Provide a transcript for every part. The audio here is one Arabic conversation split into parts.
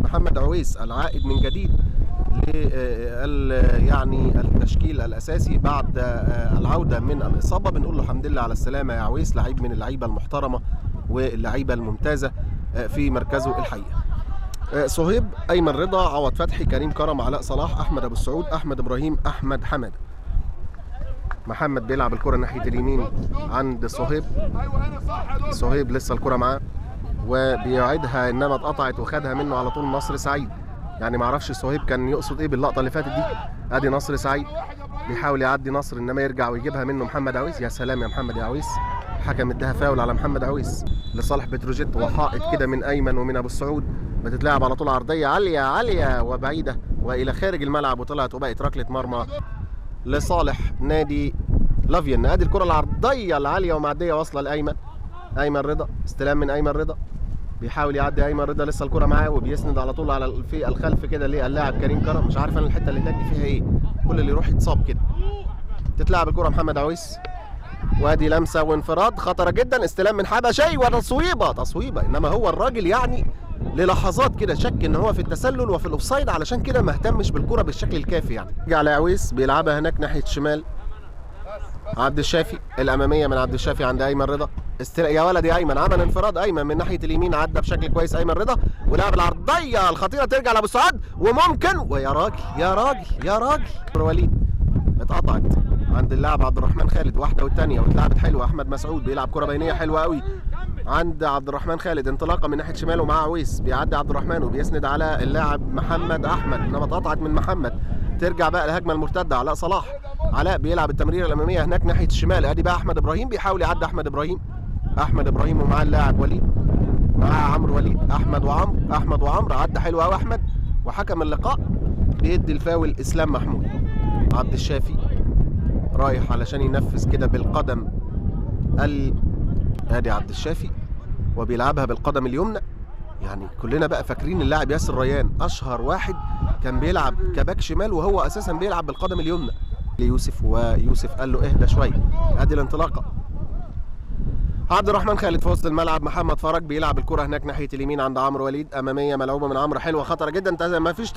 محمد عويس العائد من جديد يعني التشكيل الاساسي بعد العوده من الاصابه. بنقول له الحمد لله على السلامه يا عويس، لعيب من اللعيبه المحترمه واللعيبه الممتازه في مركزه الحقيقه. صهيب، ايمن رضا، عوض فتحي، كريم كرم، علاء صلاح، احمد ابو السعود، احمد ابراهيم، احمد حماده. محمد بيلعب الكره ناحيه اليمين عند صهيب. صهيب لسه الكره معاه وبيعيدها، انما اتقطعت وخدها منه على طول نصر سعيد. يعني ما اعرفش صهيب كان يقصد ايه باللقطه اللي فاتت دي. ادي نصر سعيد بيحاول يعدي نصر، انما يرجع ويجيبها منه محمد عويس. يا سلام يا محمد يا عويس، الحكم اداها فاول على محمد عويس لصالح بتروجيت، وحائط كده من ايمن ومن ابو السعود، بتتلعب على طول عرضيه عاليه عاليه وبعيده والى خارج الملعب، وطلعت وبقت ركله مرمى لصالح نادي لافيين. ادي الكره العرضيه العاليه ومعديه واصله لايمن. ايمن رضا، استلام من ايمن رضا، بيحاول يعدي ايمن رضا، لسه الكره معاه وبيسند على طول على في الخلف كده للاعب كريم كرم. مش عارف انا الحته اللي هناك دي فيها ايه، كل اللي يروح يتصاب كده. تتلعب الكره محمد عويس، وادي لمسه وانفراد خطره جدا، استلام من حبشي وتصويبه انما هو الراجل يعني للحظات كده شك ان هو في التسلل وفي الاوفسايد، علشان كده ما اهتمش بالكره بالشكل الكافي. يعني رجع لعويس بيلعبها هناك ناحيه شمال عبد الشافي، الاماميه من عبد الشافي عند ايمن رضا. يا ولد يا ايمن، عمل انفراد ايمن من ناحيه اليمين، عدى بشكل كويس ايمن رضا ولعب العرضيه الخطيره، ترجع لابو سعاد وممكن، ويا راجل يا راجل يا راجل. وليد اتقطعت عند اللاعب عبد الرحمن خالد، واحده والثانيه واتلعبت حلوه. احمد مسعود بيلعب كره بينيه حلوه قوي عند عبد الرحمن خالد، انطلاقه من ناحيه شماله مع عويس، بيعدي عبد الرحمن وبيسند على اللاعب محمد احمد، انما اتقطعت من محمد. ترجع بقى الهجمه المرتده علاء صلاح. علاء بيلعب التمريره الاماميه هناك ناحيه الشمال، ادي بقى احمد ابراهيم بيحاول يعدي احمد ابراهيم ومعاه اللاعب وليد، معاه عمرو وليد، احمد وعمرو عدى حلو قوي احمد، وحكم اللقاء بيدي الفاول اسلام محمود. عبد الشافي رايح علشان ينفذ كده بالقدم ادي عبد الشافي وبيلعبها بالقدم اليمنى. يعني كلنا بقى فاكرين اللاعب ياسر ريان اشهر واحد كان بيلعب كباك شمال وهو اساسا بيلعب بالقدم اليمنى ليوسف، ويوسف قال له اهدى شويه. ادي الانطلاقه عبد الرحمن خالد في وسط الملعب، محمد فرج بيلعب الكره هناك ناحيه اليمين عند عمرو وليد، اماميه ملعوبه من عمرو حلوه خطره جدا، ما فيش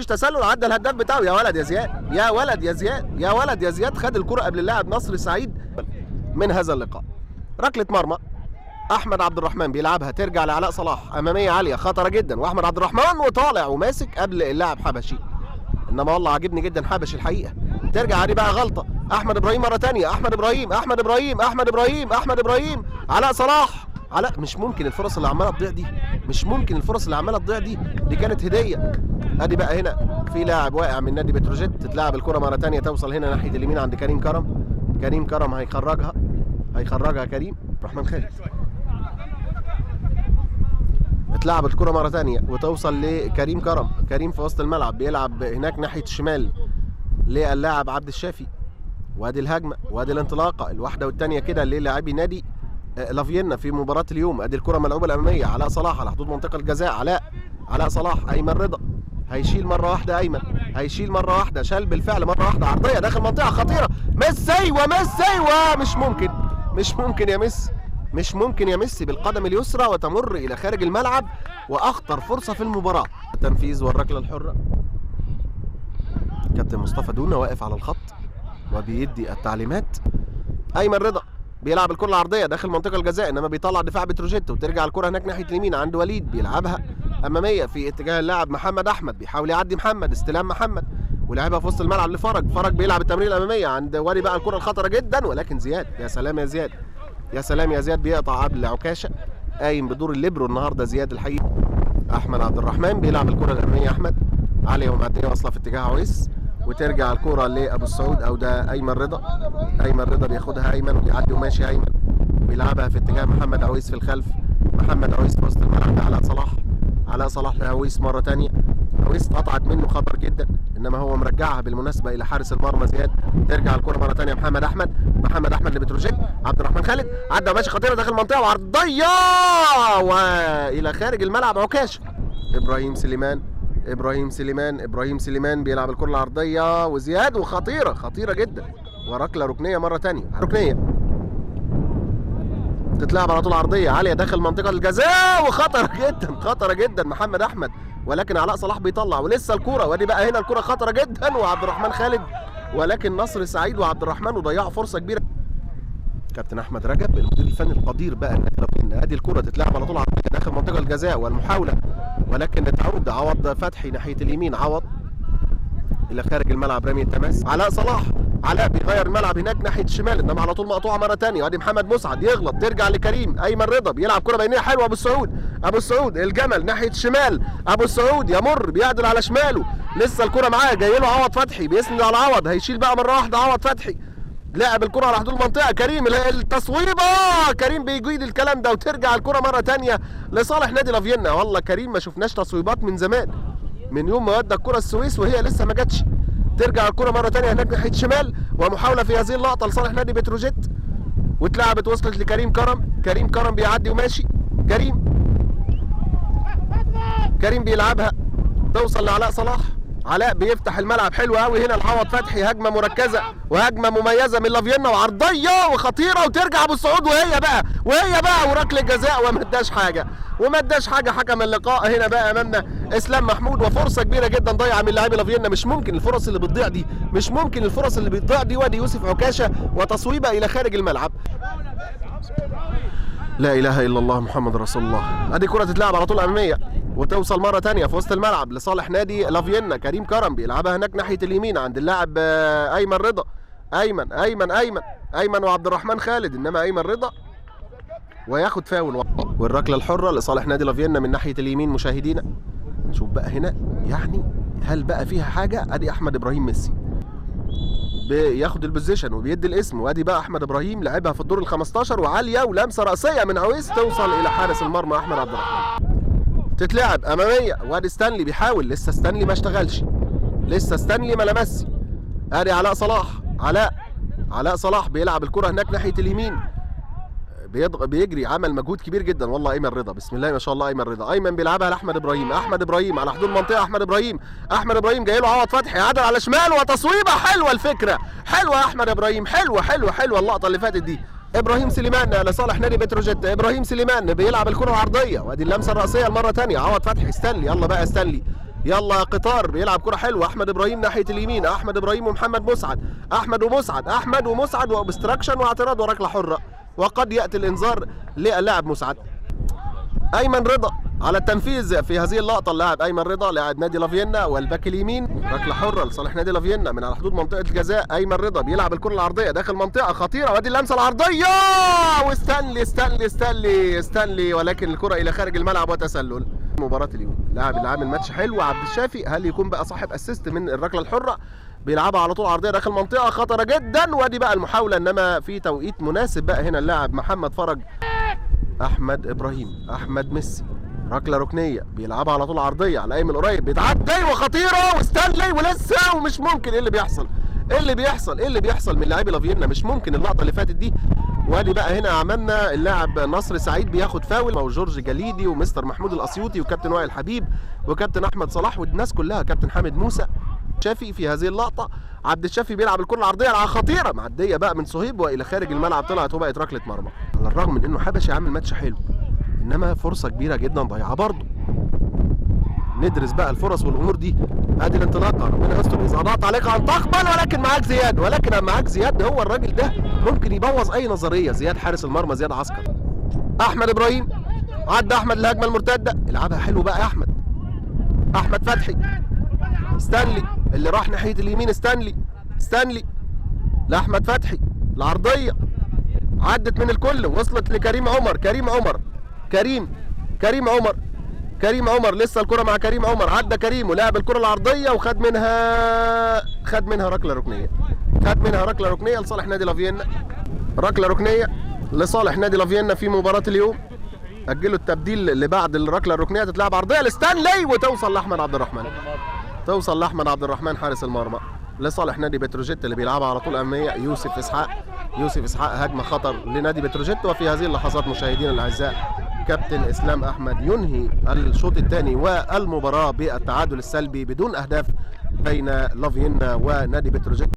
تسلل، عدى الهداف بتاعه. يا ولد يا زياد، يا ولد يا زياد، يا ولد يا زياد، خد الكره قبل اللاعب نصر سعيد من هذا اللقاء. ركله مرمى احمد عبد الرحمن بيلعبها، ترجع لعلاء صلاح، اماميه عاليه خطره جدا، واحمد عبد الرحمن وطالع وماسك قبل اللاعب حبشي، انما والله عاجبني جدا حبشي الحقيقه. ترجع عليه بقى غلطه احمد ابراهيم مره ثانيه، احمد ابراهيم، علاء صلاح، علاء. مش ممكن الفرص اللي عماله تضيع دي، دي كانت هديه. ادي بقى هنا في لاعب واقع من نادي بتروجيت، تتلعب الكره مره ثانيه، توصل هنا ناحيه اليمين عند كريم كرم هيخرجها كريم الرحمن خالد. اتلعب الكره مره ثانيه وتوصل لكريم كرم في وسط الملعب، بيلعب هناك ناحيه الشمال للاعب عبد الشافي، وادي الهجمه وادي الانطلاقه الواحده والثانيه كده للاعبي نادي لافيينا في مباراه اليوم. ادي الكره ملعوبه الاماميه، علاء صلاح على حدود منطقه الجزاء، علاء صلاح، ايمن رضا هيشيل مره واحده، شال بالفعل مره واحده، عرضيه داخل منطقه خطيره، ميسي مش ممكن يا ميسي بالقدم اليسرى وتمر الى خارج الملعب، واخطر فرصه في المباراه. التنفيذ والركله الحره، كابتن مصطفى دونا واقف على الخط وبيدي التعليمات. ايمن رضا بيلعب الكره العرضيه داخل منطقه الجزاء، انما بيطلع دفاع بتروجيت، وترجع الكره هناك ناحيه اليمين عند وليد، بيلعبها اماميه في اتجاه اللاعب محمد احمد، بيحاول يعدي محمد، استلام محمد ولعبها في وسط الملعب لفرج بيلعب التمرير الاماميه عند ولي بقى الكره الخطره جدا، ولكن زياد، يا سلام يا زياد بيقطع قبل عكاشه، قايم بدور الليبرو النهارده زياد الحقيقه. احمد عبد الرحمن بيلعب الكره الاماميه، احمد عاليه ومعديه واصله في اتجاه عويس، وترجع الكره لابو السعود، او ده ايمن رضا بياخدها ايمن وبيعدي وماشي ايمن، بيلعبها في اتجاه محمد عويس في الخلف، محمد عويس في وسط الملعب علاء صلاح لعويس مره ثانيه، عويس اتقطعت منه خطر جدا، انما هو مرجعها بالمناسبه الى حارس المرمى زياد. ترجع الكره مره ثانيه محمد احمد لبتروجيت، عبد الرحمن خالد عدى وماشي خطيره داخل المنطقه وعرضيه والى خارج الملعب، عكاشه. ابراهيم سليمان بيلعب الكره العرضيه وزياد، وخطيره جدا، وركله ركنيه مره ثانيه، تتلعب على طول عرضيه عاليه داخل منطقه الجزاء وخطره جدا خطره جدا محمد احمد، ولكن علاء صلاح بيطلع ولسه الكوره، وادي بقى هنا الكوره خطره جدا وعبد الرحمن خالد، ولكن نصر سعيد وعبد الرحمن وضيعوا فرصه كبيره. كابتن احمد رجب المدير الفني القدير بقى ادي الكوره تتلعب على طول عرضيه داخل منطقه الجزاء والمحاوله، ولكن تعود عوض فتحي ناحيه اليمين، عوض الى خارج الملعب رمي التماس. علاء صلاح، علاء بيغير الملعب هناك ناحيه الشمال، انما على طول مقطوعه مره ثانيه، وادي محمد مسعد يغلط ترجع لكريم، ايمن رضا بيلعب كره بينيه حلوه، ابو السعود الجمل ناحيه الشمال، ابو السعود يمر بيعدل على شماله، لسه الكره معاه جاي له عوض فتحي بيسند على عوض، هيشيل بقى مره واحده عوض فتحي، لعب الكره على حدود المنطقه، كريم التصويبه، كريم بيجيد الكلام ده وترجع الكره مره ثانيه لصالح نادي لافيينا. والله كريم ما شفناش تصويبات من زمان، من يوم ما ودى الكره السويس وهي لسه ما جاتش. ترجع الكره مره ثانيه هناك ناحيه شمال، ومحاوله في هذه اللقطه لصالح نادي بتروجيت، واتلعبت وصلت لكريم كرم بيعدي وماشي، كريم بيلعبها توصل لعلاء صلاح، علاء بيفتح الملعب حلو قوي هنا لعوض فتحي، هجمه مركزه وهجمه مميزه من لافيينا وعرضيه وخطيره، وترجع ابو السعود وهي بقى وركله جزاء وما اداش حاجه حكم اللقاء. هنا بقى امامنا اسلام محمود، وفرصه كبيره جدا ضيعه من لاعبي لافيينا، مش ممكن الفرص اللي بتضيع دي، وادي يوسف عكاشه وتصويبه الى خارج الملعب. لا اله الا الله محمد رسول الله. ادي كره تتلعب على طول اماميه وتوصل مره ثانيه في وسط الملعب لصالح نادي لافيينا، كريم كرم بيلعبها هناك ناحيه اليمين عند اللاعب ايمن رضا، ايمن وعبد الرحمن خالد، انما ايمن رضا وياخد فاول، والركله الحره لصالح نادي لافيينا من ناحيه اليمين. مشاهدينا نشوف بقى هنا يعني هل بقى فيها حاجه. ادي احمد ابراهيم ميسي بياخد البوزيشن وبيدي الاسم، وادي بقى احمد ابراهيم لعبها في الدور ال15 وعاليه ولمسه راسيه من عويس توصل الى حارس المرمى احمد عبد الرحمن. تتلعب اماميه، وادي ستانلي بيحاول، لسه ستانلي ما اشتغلش، لسه ستانلي ما لمسش. ادي علاء صلاح، علاء صلاح بيلعب الكره هناك ناحيه اليمين، بيجري، عمل مجهود كبير جدا والله ايمن رضا، بسم الله ما شاء الله. ايمن بيلعبها لاحمد ابراهيم، على حدود المنطقه، احمد ابراهيم جاي له عوض فتحي، عدل على شمال وتصويبه حلوه، الفكره حلوه احمد ابراهيم، حلوه اللقطه اللي فاتت دي. ابراهيم سليمان لصالح نادي بتروجيت، ابراهيم سليمان بيلعب الكره العرضيه، وادي اللمسه الراسيه المره ثانيه، عوض فتحي، ستانلي، يلا بقى ستانلي، يلا قطار بيلعب كره حلوه، احمد ابراهيم ناحيه اليمين، احمد ابراهيم ومحمد مسعد، احمد ومسعد وابستراكشن واعتراض وركله حره، وقد ياتي الانذار للاعب مسعد. ايمن رضا على التنفيذ في هذه اللقطه، اللاعب ايمن رضا لاعب نادي لافيينا، والباك اليمين، ركله حره لصالح نادي لافيينا من على حدود منطقه الجزاء. ايمن رضا بيلعب الكره العرضيه داخل منطقه خطيره، وادي اللمسه العرضيه وستانلي ولكن الكره الى خارج الملعب وتسلل. مباراه اليوم اللاعب اللي عامل ماتش حلو عبد الشافي، هل يكون بقى صاحب اسيست من الركله الحره؟ بيلعبها على طول عرضيه داخل منطقه خطره جدا، وادي بقى المحاوله، انما في توقيت مناسب بقى هنا اللاعب محمد فرج. احمد ميسي، ركله ركنيه بيلعبها على طول عرضيه على ايمن قريب، بيتعدي وخطيره وستانلي ولسه، ومش ممكن ايه اللي بيحصل من لاعبي لافيينا، مش ممكن اللقطه اللي فاتت دي. وادي بقى هنا عملنا اللاعب نصر سعيد بياخد فاول، وجورج جليدي ومستر محمود الاسيوطي وكابتن وائل الحبيب وكابتن احمد صلاح والناس كلها، كابتن حامد موسى شافي في هذه اللقطه. عبد الشافي بيلعب الكره العرضيه على خطيره معديه بقى من صهيب والى خارج الملعب، طلعت وبقت ركله مرمى. على الرغم من انه حبشي عامل ماتش حلو، انما فرصه كبيره جدا ضيعها برضه. ندرس بقى الفرص والامور دي. ادي الانطلاقه، ربنا يستر، اذا ضغط عليك ان تقبل، ولكن معاك زياد، هو الراجل ده ممكن يبوظ اي نظريه. زياد حارس المرمى، زياد عسكر. احمد ابراهيم، عدى احمد الهجمه المرتده، يلعبها حلو بقى احمد فتحي، ستانلي اللي راح ناحيه اليمين، ستانلي لاحمد فتحي، العرضيه عدت من الكل وصلت لكريم عمر، لسه الكره مع كريم عمر، عدى كريم ولعب الكره العرضيه وخد منها ركله ركنيه، لصالح نادي لافيينا، ركله ركنيه لصالح نادي لافيينا في مباراه اليوم. اجلوا التبديل اللي بعد الركله الركنيه، تتلعب عرضيه لستانلي وتوصل لاحمد عبد الرحمن حارس المرمى لصالح نادي بتروجيت، اللي بيلعبها على طول اماميه يوسف اسحاق، هجمه خطر لنادي بتروجيت. وفي هذه اللحظات مشاهدينا الاعزاء، كابتن اسلام احمد ينهي الشوط الثاني والمباراه بالتعادل السلبي بدون اهداف بين لافيينا ونادي بتروجيت.